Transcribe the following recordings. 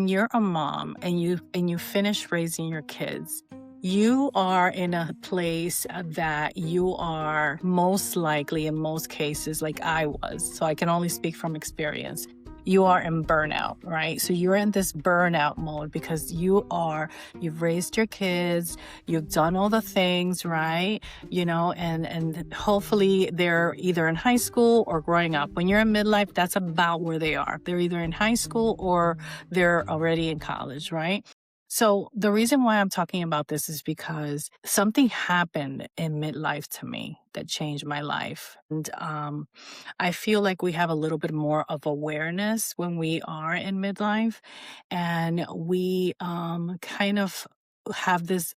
when you're a mom and you finish raising your kids, you are in a place that you are most likely, in most cases, like I was. So I can only speak from experience. You are in burnout, right? So you're in this burnout mode because you've raised your kids, you've done all the things, right? And hopefully they're either in high school or growing up. When you're in midlife, that's about where they are. They're either in high school or they're already in college, right? So the reason why I'm talking about this is because something happened in midlife to me that changed my life. And I feel like we have a little bit more of awareness when we are in midlife, and we kind of have this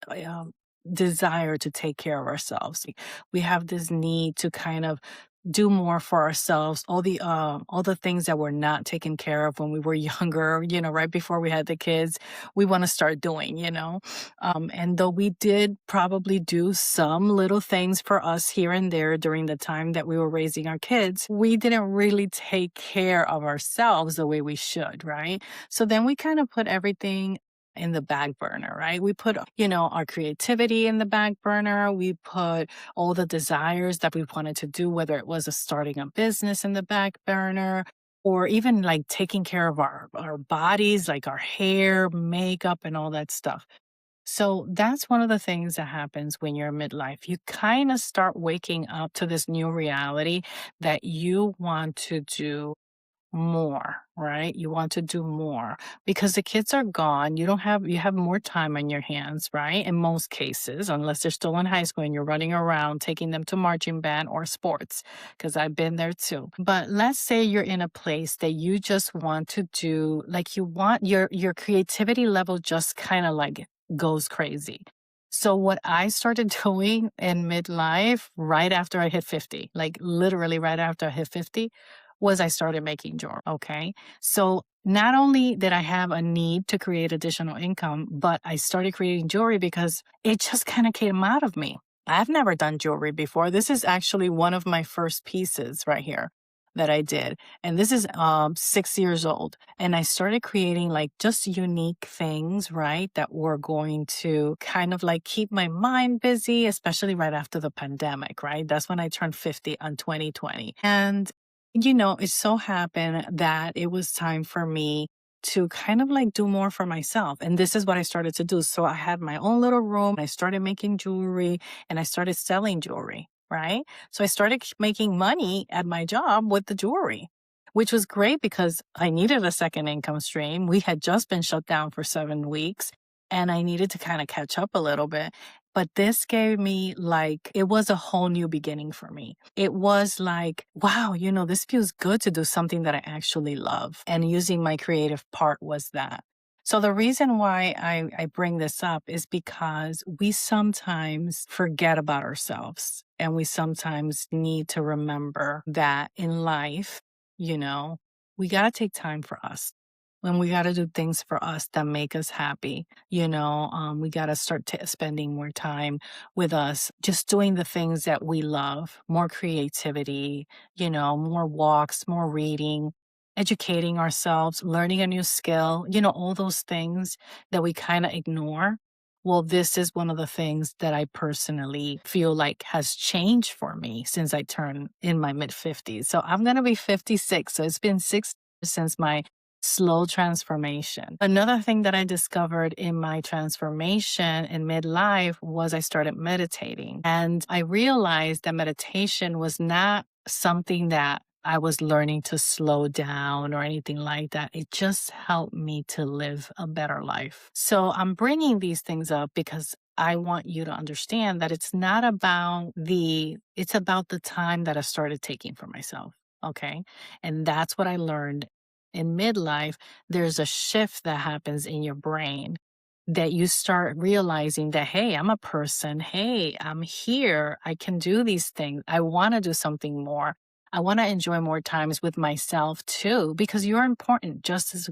desire to take care of ourselves. We have this need to kind of do more for ourselves, all the things that were not taken care of when we were younger, right before we had the kids, we want to start doing, and though we did probably do some little things for us here and there during the time that we were raising our kids, we didn't really take care of ourselves the way we should, right? So then we kind of put everything in the back burner, right? We put, our creativity in the back burner. We put all the desires that we wanted to do, whether it was starting a business in the back burner, or even like taking care of our bodies, like our hair, makeup, and all that stuff. So that's one of the things that happens when you're midlife. You kind of start waking up to this new reality that you want to do more, right? You want to do more because the kids are gone. You have more time on your hands, right? In most cases, unless they're still in high school and you're running around taking them to marching band or sports, because I've been there too. But let's say you're in a place that you just want to do, like you want your creativity level just kind of like goes crazy. So what I started doing in midlife right after I hit 50, like literally right after I hit 50, was I started making jewelry. Okay. So not only did I have a need to create additional income, but I started creating jewelry because it just kind of came out of me. I've never done jewelry before. This is actually one of my first pieces right here that I did. And this is 6 years old. And I started creating like just unique things, right? That were going to kind of like keep my mind busy, especially right after the pandemic, right? That's when I turned 50 on 2020. And it so happened that it was time for me to kind of like do more for myself. And this is what I started to do. So I had my own little room. I started making jewelry and I started selling jewelry, right? So I started making money at my job with the jewelry, which was great because I needed a second income stream. We had just been shut down for 7 weeks and I needed to kind of catch up a little bit. But this gave me like, it was a whole new beginning for me. It was like, wow, this feels good to do something that I actually love. And using my creative part was that. So the reason why I bring this up is because we sometimes forget about ourselves and we sometimes need to remember that in life, we got to take time for us. When we got to do things for us that make us happy, we got to start spending more time with us, just doing the things that we love, more creativity, more walks, more reading, educating ourselves, learning a new skill, all those things that we kind of ignore. Well, this is one of the things that I personally feel like has changed for me since I turned in my mid 50s. So I'm going to be 56. So it's been 6 years since my slow transformation. Another thing that I discovered in my transformation in midlife was I started meditating. And I realized that meditation was not something that I was learning to slow down or anything like that. It just helped me to live a better life. So I'm bringing these things up because I want you to understand that it's about the time that I started taking for myself. Okay. And that's what I learned in midlife. There's a shift that happens in your brain that you start realizing that, hey, I'm a person. Hey, I'm here. I can do these things. I want to do something more. I want to enjoy more times with myself too, because you're important, just as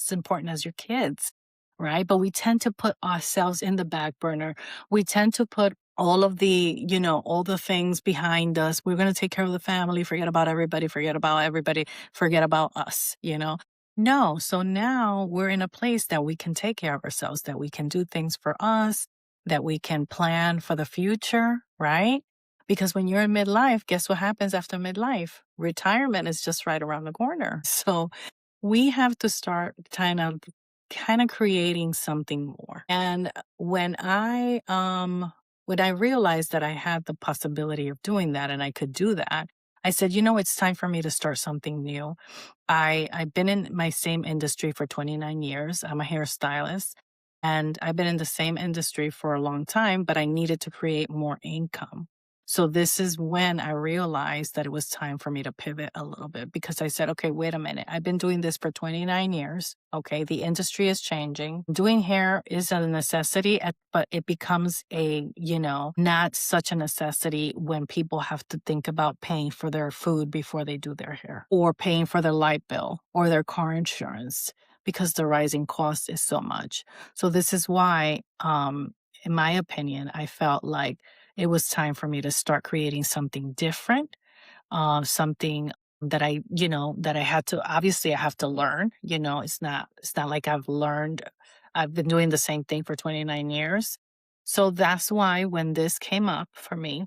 important as your kids, right? But we tend to put ourselves in the back burner. We tend to put all the things behind us. We're going to take care of the family, forget about everybody, forget about us, No. So now we're in a place that we can take care of ourselves, that we can do things for us, that we can plan for the future, right? Because when you're in midlife, guess what happens after midlife? Retirement is just right around the corner. So we have to start kind of creating something more. And when I realized that I had the possibility of doing that and I could do that, I said, it's time for me to start something new. I've been in my same industry for 29 years. I'm a hairstylist and I've been in the same industry for a long time, but I needed to create more income. So this is when I realized that it was time for me to pivot a little bit because I said, okay, wait a minute. I've been doing this for 29 years. Okay. The industry is changing. Doing hair is a necessity, but it becomes not such a necessity when people have to think about paying for their food before they do their hair or paying for their light bill or their car insurance because the rising cost is so much. So this is why, in my opinion, I felt like it was time for me to start creating something different, something that I had to, obviously I have to learn, it's not like I've been doing the same thing for 29 years. So that's why when this came up for me,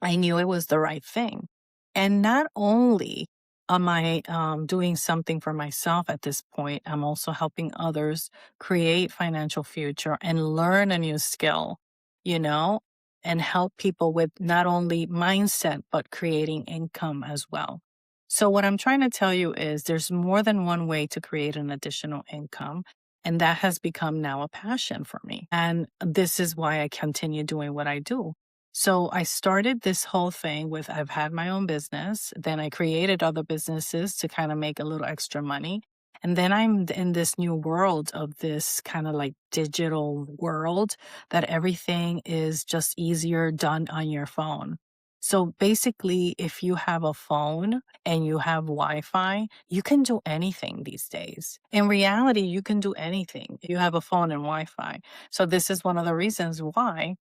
I knew it was the right thing. And not only am I doing something for myself at this point, I'm also helping others create financial future and learn a new skill, you know, and help people with not only mindset, but creating income as well. So what I'm trying to tell you is there's more than one way to create an additional income. And that has become now a passion for me. And this is why I continue doing what I do. So I started this whole thing with I've had my own business. Then I created other businesses to kind of make a little extra money. And then I'm in this new world of this kind of like digital world that everything is just easier done on your phone. So basically, if you have a phone and you have Wi Fi, you can do anything these days. In reality, you can do anything. You have a phone and Wi Fi. So this is one of the reasons why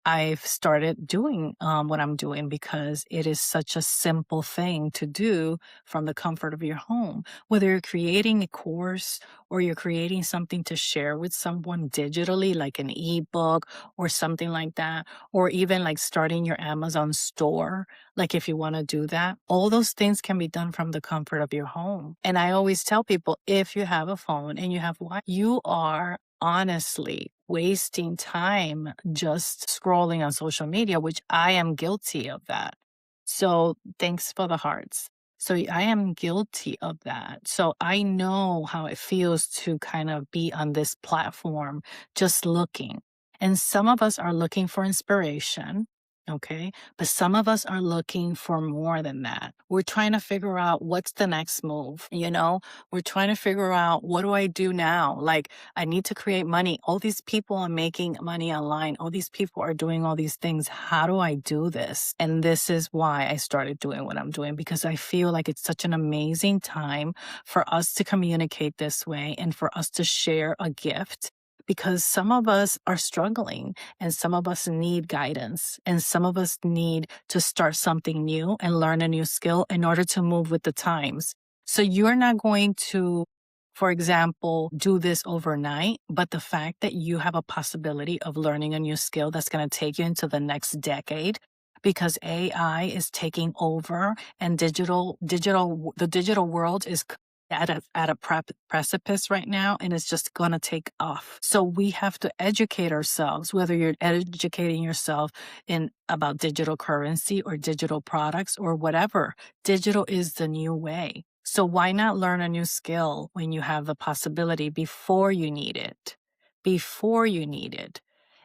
I've started doing what I'm doing because it is such a simple thing to do from the comfort of your home. Whether you're creating a course or you're creating something to share with someone digitally, like an ebook or something like that, or even like starting your Amazon store, like if you want to do that, all those things can be done from the comfort of your home. And I always tell people if you have a phone and you have Wi, you are honestly wasting time just scrolling on social media, which I am guilty of that. So thanks for the hearts. So I am guilty of that. So I know how it feels to kind of be on this platform just looking. And some of us are looking for inspiration. Okay. But some of us are looking for more than that. We're trying to figure out what's the next move. We're trying to figure out what do I do now? Like, I need to create money. All these people are making money online. All these people are doing all these things. How do I do this? And this is why I started doing what I'm doing because I feel like it's such an amazing time for us to communicate this way and for us to share a gift because some of us are struggling and some of us need guidance and some of us need to start something new and learn a new skill in order to move with the times. So you're not going to, for example, do this overnight, but the fact that you have a possibility of learning a new skill that's going to take you into the next decade because AI is taking over and the digital world is at a precipice right now and it's just going to take off. So we have to educate ourselves, whether you're educating yourself in about digital currency or digital products or whatever. Digital is the new way. So why not learn a new skill when you have the possibility before you need it? Before you need it.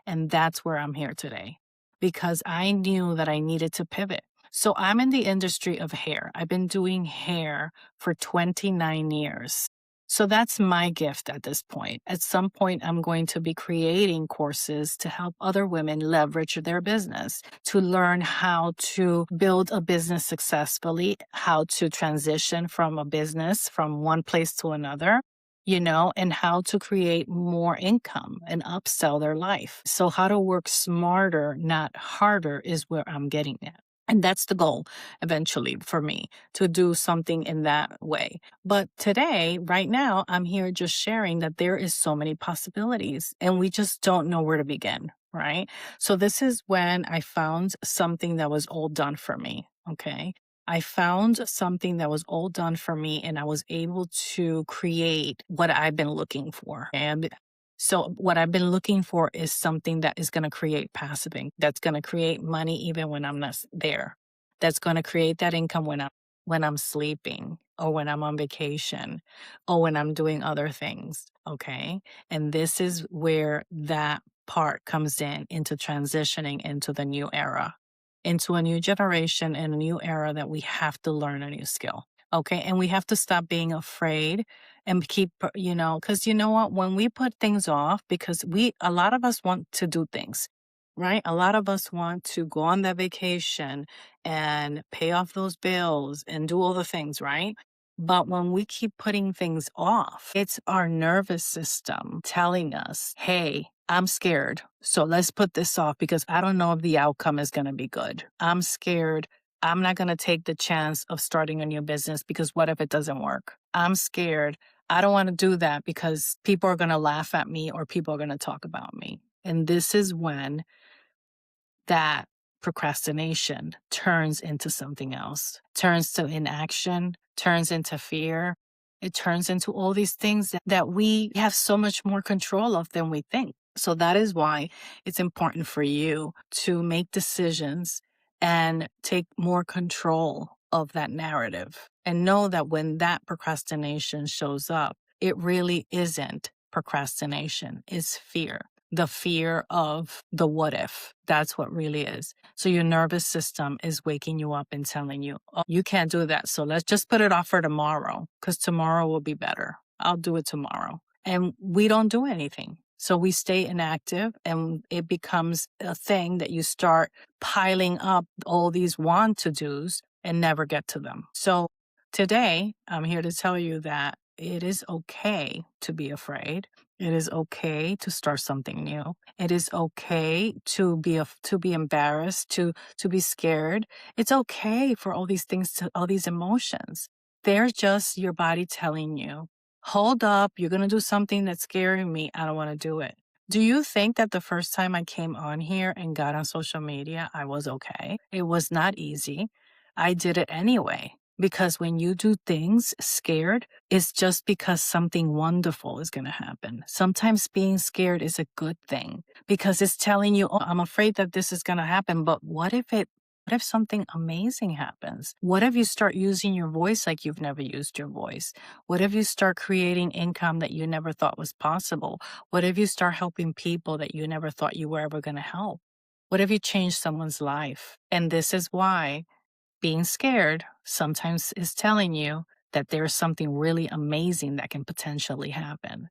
And that's where I'm here today because I knew that I needed to pivot. So I'm in the industry of hair. I've been doing hair for 29 years. So that's my gift at this point. At some point, I'm going to be creating courses to help other women leverage their business, to learn how to build a business successfully, how to transition from a business from one place to another, and how to create more income and upsell their life. So how to work smarter, not harder is where I'm getting at. And that's the goal eventually for me, to do something in that way. But today, right now, I'm here just sharing that there is so many possibilities and we just don't know where to begin, right? So this is when I found something that was all done for me. Okay. I found something that was all done for me and I was able to create what I've been looking for. And so what I've been looking for is something that is going to create passive income, that's going to create money even when I'm not there. That's going to create that income when I'm sleeping or when I'm on vacation or when I'm doing other things, okay? And this is where that part comes in into transitioning into the new era, into a new generation and a new era that we have to learn a new skill. Okay. And we have to stop being afraid and keep, because you know what? When we put things off, because a lot of us want to do things, right? A lot of us want to go on that vacation and pay off those bills and do all the things, right? But when we keep putting things off, it's our nervous system telling us, hey, I'm scared. So let's put this off because I don't know if the outcome is going to be good. I'm scared. I'm not going to take the chance of starting a new business because what if it doesn't work? I'm scared. I don't want to do that because people are going to laugh at me or people are going to talk about me. And this is when that procrastination turns into something else, turns to inaction, turns into fear. It turns into all these things that we have so much more control of than we think. So that is why it's important for you to make decisions and take more control of that narrative and know that when that procrastination shows up, it really isn't procrastination, it's fear, the fear of the what if. That's what really is. So your nervous system is waking you up and telling you, oh, you can't do that. So let's just put it off for tomorrow because tomorrow will be better. I'll do it tomorrow. And we don't do anything. So we stay inactive and it becomes a thing that you start piling up all these want to do's and never get to them. So today, I'm here to tell you that it is okay to be afraid. It is okay to start something new. It is okay to be embarrassed, to be scared. It's okay for all these things, all these emotions. They're just your body telling you, hold up, you're going to do something that's scaring me. I don't want to do it. Do you think that the first time I came on here and got on social media, I was okay? It was not easy. I did it anyway. Because when you do things scared, it's just because something wonderful is going to happen. Sometimes being scared is a good thing because it's telling you, oh, I'm afraid that this is going to happen. But what if something amazing happens? What if you start using your voice like you've never used your voice? What if you start creating income that you never thought was possible? What if you start helping people that you never thought you were ever going to help? What if you change someone's life? And this is why being scared sometimes is telling you that there's something really amazing that can potentially happen.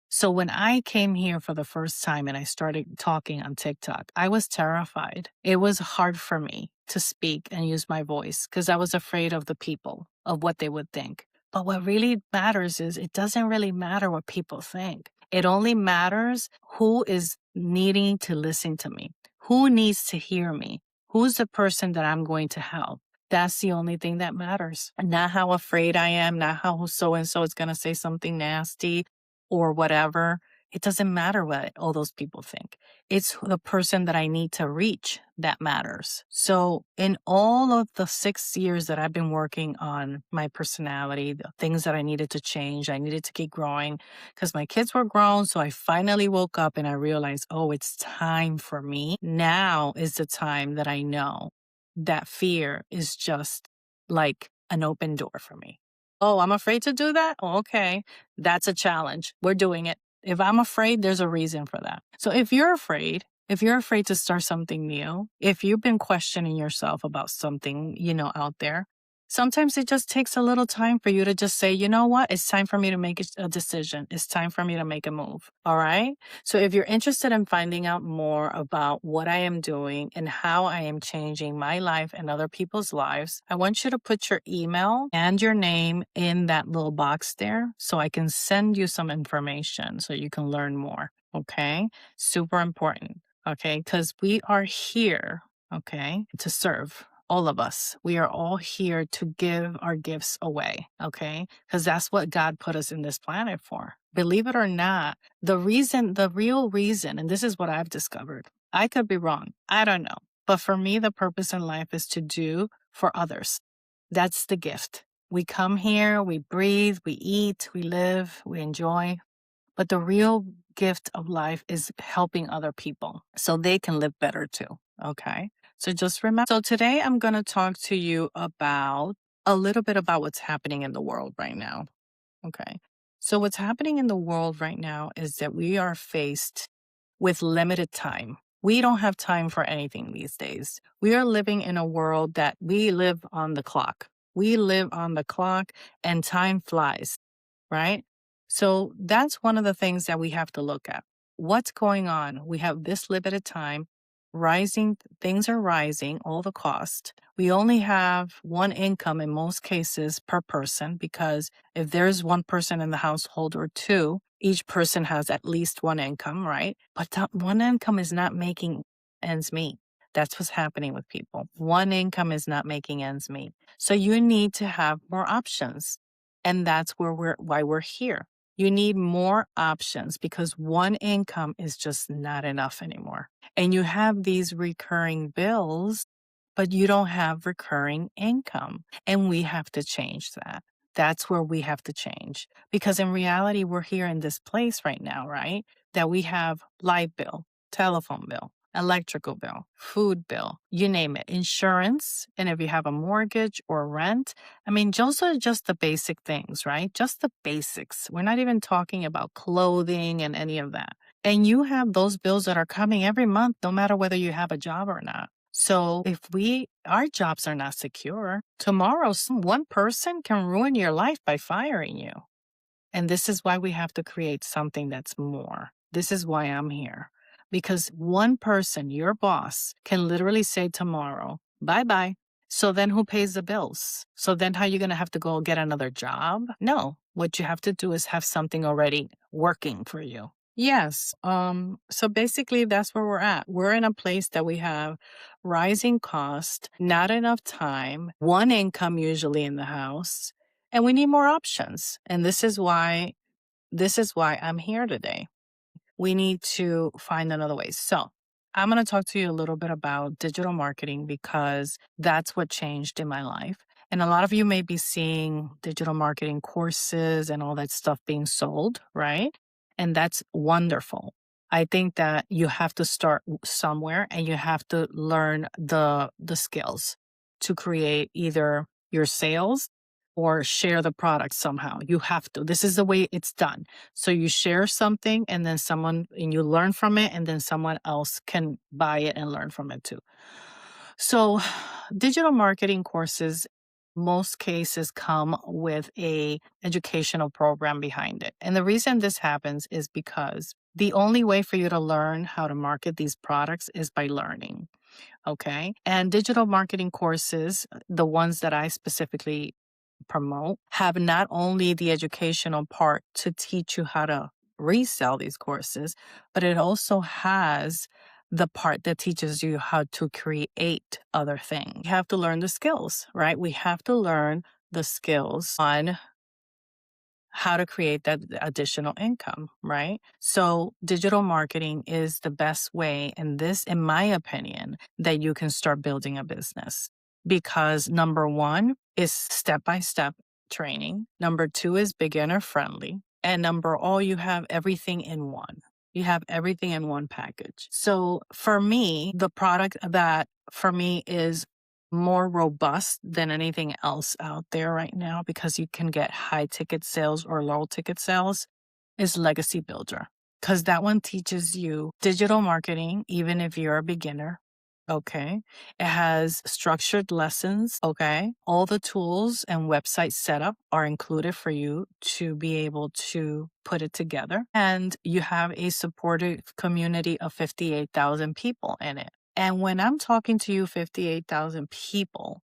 So when I came here for the first time and I started talking on TikTok, I was terrified. It was hard for me to speak and use my voice because I was afraid of the people, of what they would think. But what really matters is it doesn't really matter what people think. It only matters who is needing to listen to me, who needs to hear me, who's the person that I'm going to help. That's the only thing that matters. Not how afraid I am, not how so and so is going to say something nasty or whatever. It doesn't matter what all those people think. It's the person that I need to reach that matters. So, in all of the 6 years that I've been working on my personality, the things that I needed to change, I needed to keep growing because my kids were grown. So, I finally woke up and I realized, oh, it's time for me. Now is the time that I know that fear is just like an open door for me. Oh, I'm afraid to do that? Oh, okay. That's a challenge. We're doing it. If I'm afraid, there's a reason for that. So if you're afraid to start something new, if you've been questioning yourself about something, out there, sometimes it just takes a little time for you to just say, you know what? It's time for me to make a decision. It's time for me to make a move. All right. So if you're interested in finding out more about what I am doing and how I am changing my life and other people's lives, I want you to put your email and your name in that little box there so I can send you some information so you can learn more. Okay. Super important. Okay. Because we are here, okay, to serve. all of us, we are all here to give our gifts away, okay? Because that's what God put us in this planet for. Believe it or not, the real reason, and this is what I've discovered, I could be wrong, I don't know. But for me, the purpose in life is to do for others. That's the gift. We come here, we breathe, we eat, we live, we enjoy. But the real gift of life is helping other people so they can live better too. Okay. So just remember. So today I'm going to talk to you about a little bit about what's happening in the world right now. Okay. So what's happening in the world right now is that we are faced with limited time. We don't have time for anything these days. We are living in a world that we live on the clock. We live on the clock and time flies, right? So that's one of the things that we have to look at. What's going on? We have this limited time, rising, things are rising, all the cost. We only have one income in most cases per person because if there's one person in the household or two, each person has at least one income, right? But that one income is not making ends meet. That's what's happening with people. One income is not making ends meet. So you need to have more options. And that's why we're here. You need more options because one income is just not enough anymore. And you have these recurring bills, but you don't have recurring income. And we have to change that. That's where we have to change because in reality, we're here in this place right now, right? That we have light bill, telephone bill, electrical bill, food bill, you name it, insurance. And if you have a mortgage or rent, I mean, those are just the basic things, right? Just the basics. We're not even talking about clothing and any of that. And you have those bills that are coming every month, no matter whether you have a job or not. So if our jobs are not secure, tomorrow, one person can ruin your life by firing you. And this is why we have to create something that's more. This is why I'm here. Because one person, your boss, can literally say tomorrow, bye bye. So then who pays the bills? So then how are you going to have to go get another job? No. What you have to do is have something already working for you. Yes. So basically that's where we're at. We're in a place that we have rising cost, not enough time, one income usually in the house, and we need more options. And this is why I'm here today. We need to find another way. So I'm going to talk to you a little bit about digital marketing because that's what changed in my life. And a lot of you may be seeing digital marketing courses and all that stuff being sold, right? And that's wonderful. I think that you have to start somewhere and you have to learn the skills to create either your sales or share the product somehow. You have to. This is the way it's done. So you share something and then and you learn from it and then someone else can buy it and learn from it too. So digital marketing courses most cases come with a educational program behind it. And the reason this happens is because the only way for you to learn how to market these products is by learning. Okay. And digital marketing courses, the ones that I specifically promote, have not only the educational part to teach you how to resell these courses, but it also has the part that teaches you how to create other things. You have to learn the skills, right? We have to learn the skills on how to create that additional income, right? So digital marketing is the best way, and this, in my opinion, that you can start building a business. Because number one is step-by-step training. Number two is beginner friendly. And you have everything in one. You have everything in one package. So for me, the product that for me is more robust than anything else out there right now because you can get high ticket sales or low ticket sales is Legacy Builder. Because that one teaches you digital marketing, even if you're a beginner. Okay. It has structured lessons. Okay. All the tools and website setup are included for you to be able to put it together. And you have a supportive community of 58,000 people in it. And when I'm talking to you, 58,000 people,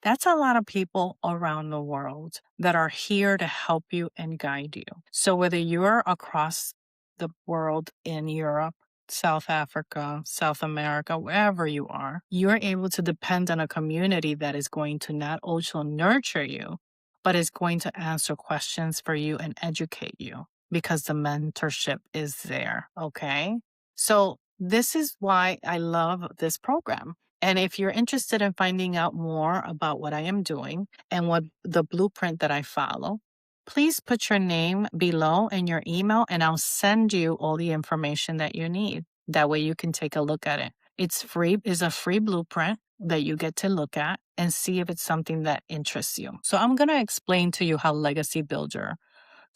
that's a lot of people around the world that are here to help you and guide you. So whether you're across the world in Europe, South Africa, South America, wherever you are, you're able to depend on a community that is going to not also nurture you, but is going to answer questions for you and educate you because the mentorship is there. Okay. So, this is why I love this program. And if you're interested in finding out more about what I am doing and what the blueprint that I follow, please put your name below and your email, and I'll send you all the information that you need. That way you can take a look at it. It's free, is a free blueprint that you get to look at and see if it's something that interests you. So I'm going to explain to you how Legacy Builder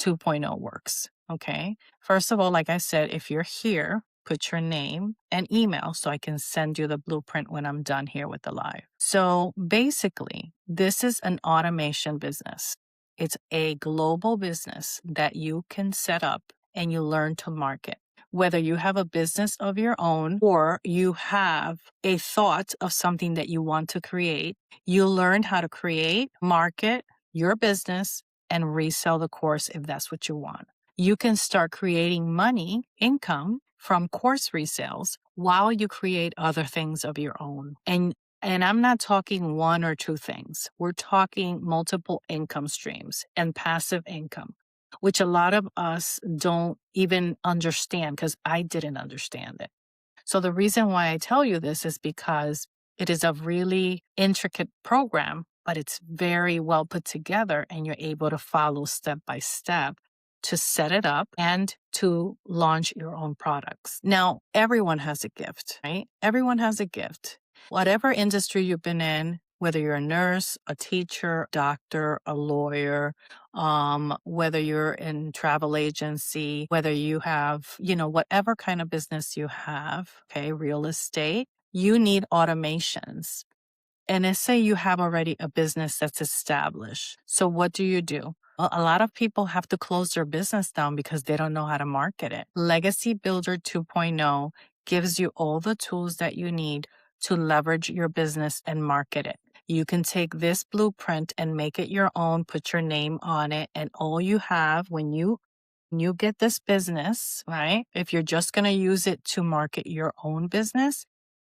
2.0 works. Okay. First of all, like I said, if you're here, put your name and email so I can send you the blueprint when I'm done here with the live. So basically, this is an automation business. It's a global business that you can set up and you learn to market. Whether you have a business of your own or you have a thought of something that you want to create, you learn how to create, market your business, and resell the course if that's what you want. You can start creating money, income from course resales while you create other things of your own. And I'm not talking one or two things. We're talking multiple income streams and passive income, which a lot of us don't even understand because I didn't understand it. So the reason why I tell you this is because it is a really intricate program, but it's very well put together and you're able to follow step by step to set it up and to launch your own products. Now, everyone has a gift, right? Everyone has a gift. Whatever industry you've been in, whether you're a nurse, a teacher, doctor, a lawyer, whether you're in travel agency, whether you have, whatever kind of business you have, okay, real estate, you need automations. And let's say you have already a business that's established. So what do you do? Well, a lot of people have to close their business down because they don't know how to market it. Legacy Builder 2.0 gives you all the tools that you need to leverage your business and market it. You can take this blueprint and make it your own, put your name on it, and all you have when you get this business, right? If you're just going to use it to market your own business,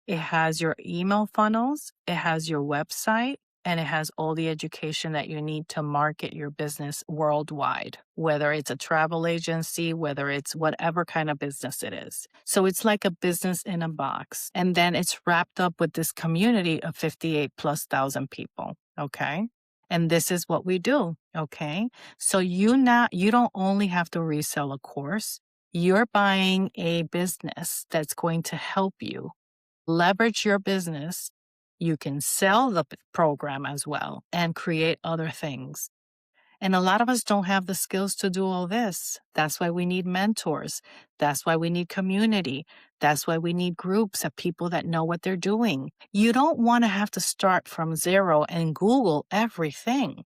it has your email funnels, it has your website, and it has all the education that you need to market your business worldwide, whether it's a travel agency, whether it's whatever kind of business it is. So it's like a business in a box. And then it's wrapped up with this community of 58 plus thousand people. Okay. And this is what we do. Okay. So you don't only have to resell a course. You're buying a business that's going to help you leverage your business. You can sell the program as well and create other things. And a lot of us don't have the skills to do all this. That's why we need mentors. That's why we need community. That's why we need groups of people that know what they're doing. You don't want to have to start from zero and Google everything.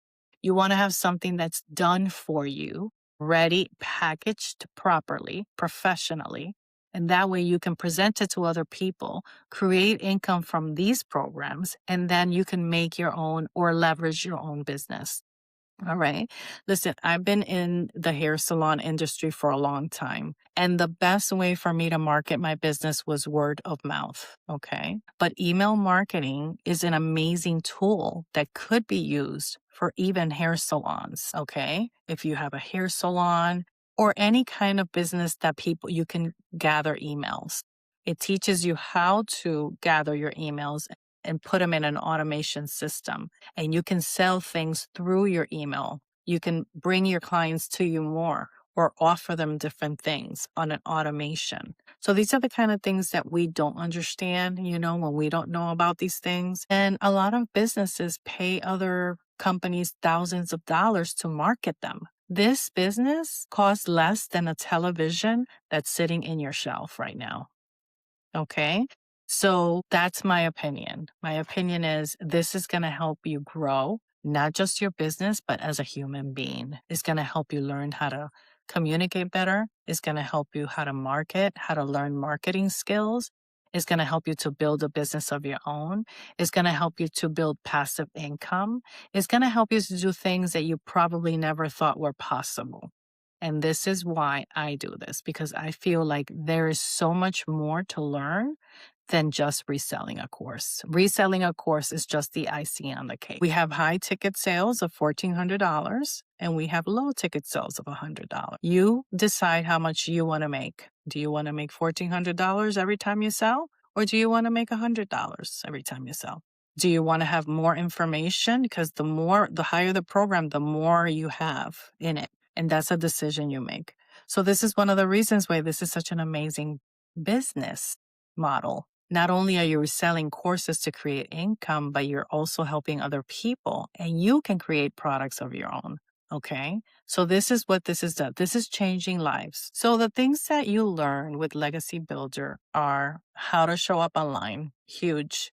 You want to have something that's done for you, ready, packaged properly, professionally. And that way you can present it to other people, create income from these programs, and then you can make your own or leverage your own business. All right. Listen, I've been in the hair salon industry for a long time, and the best way for me to market my business was word of mouth. Okay. But email marketing is an amazing tool that could be used for even hair salons. Okay. If you have a hair salon or any kind of business that you can gather emails. It teaches you how to gather your emails and put them in an automation system. And you can sell things through your email. You can bring your clients to you more or offer them different things on an automation. So these are the kind of things that we don't understand, when we don't know about these things. And a lot of businesses pay other companies thousands of dollars to market them. This business costs less than a television that's sitting in your shelf right now. Okay. So that's my opinion. My opinion is this is going to help you grow, not just your business, but as a human being. It's going to help you learn how to communicate better. It's going to help you how to market, how to learn marketing skills. It's going to help you to build a business of your own. It's going to help you to build passive income. It's going to help you to do things that you probably never thought were possible. And this is why I do this, because I feel like there is so much more to learn than just reselling a course. Reselling a course is just the icing on the cake. We have high ticket sales of $1,400 and we have low ticket sales of $100. You decide how much you want to make. Do you want to make $1,400 every time you sell? Or do you want to make $100 every time you sell? Do you want to have more information? Because the higher the program, the more you have in it. And that's a decision you make. So this is one of the reasons why this is such an amazing business model. Not only are you selling courses to create income, but you're also helping other people and you can create products of your own. Okay. So this is what this is done. This is changing lives. So the things that you learn with Legacy Builder are how to show up online. Huge.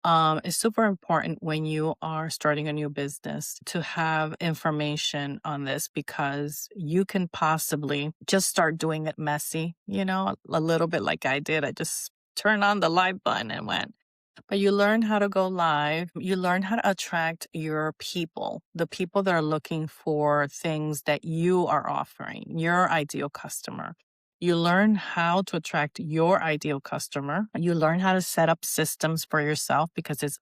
It's super important when you are starting a new business to have information on this, because you can possibly just start doing it messy, a little bit like I did. I just turned on the live button and went. But you learn how to go live. You learn how to attract your people, the people that are looking for things that you are offering, your ideal customer. You learn how to attract your ideal customer. You learn how to set up systems for yourself, because it's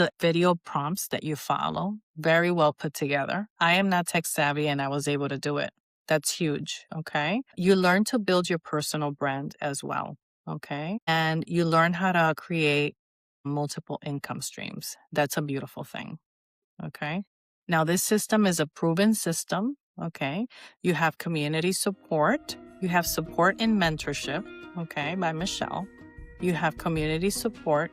a video prompts that you follow, very well put together. I am not tech savvy and I was able to do it. That's huge. Okay. You learn to build your personal brand as well. Okay. And you learn how to create multiple income streams. That's a beautiful thing. Okay. Now, this system is a proven system. Okay. You have community support. You have support in mentorship. Okay. By Michelle. You have community support.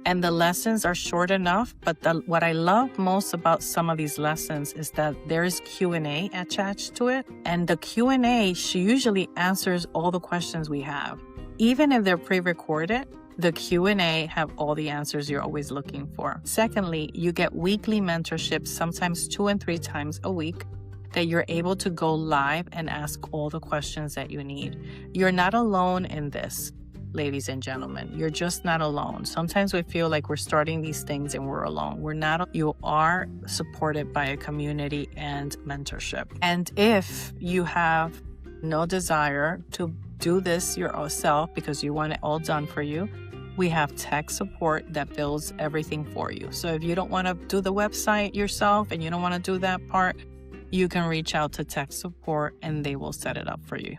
And the lessons are short enough. But what I love most about some of these lessons is that there is Q&A attached to it. And the Q&A, she usually answers all the questions we have. Even if they're pre-recorded, the Q&A have all the answers you're always looking for. Secondly, you get weekly mentorship, sometimes 2 and 3 times a week, that you're able to go live and ask all the questions that you need. You're not alone in this, ladies and gentlemen. You're just not alone. Sometimes we feel like we're starting these things and we're alone. We're not. You are supported by a community and mentorship. And if you have no desire to do this yourself because you want it all done for you, we have tech support that builds everything for you. So if you don't want to do the website yourself and you don't want to do that part, you can reach out to tech support and they will set it up for you.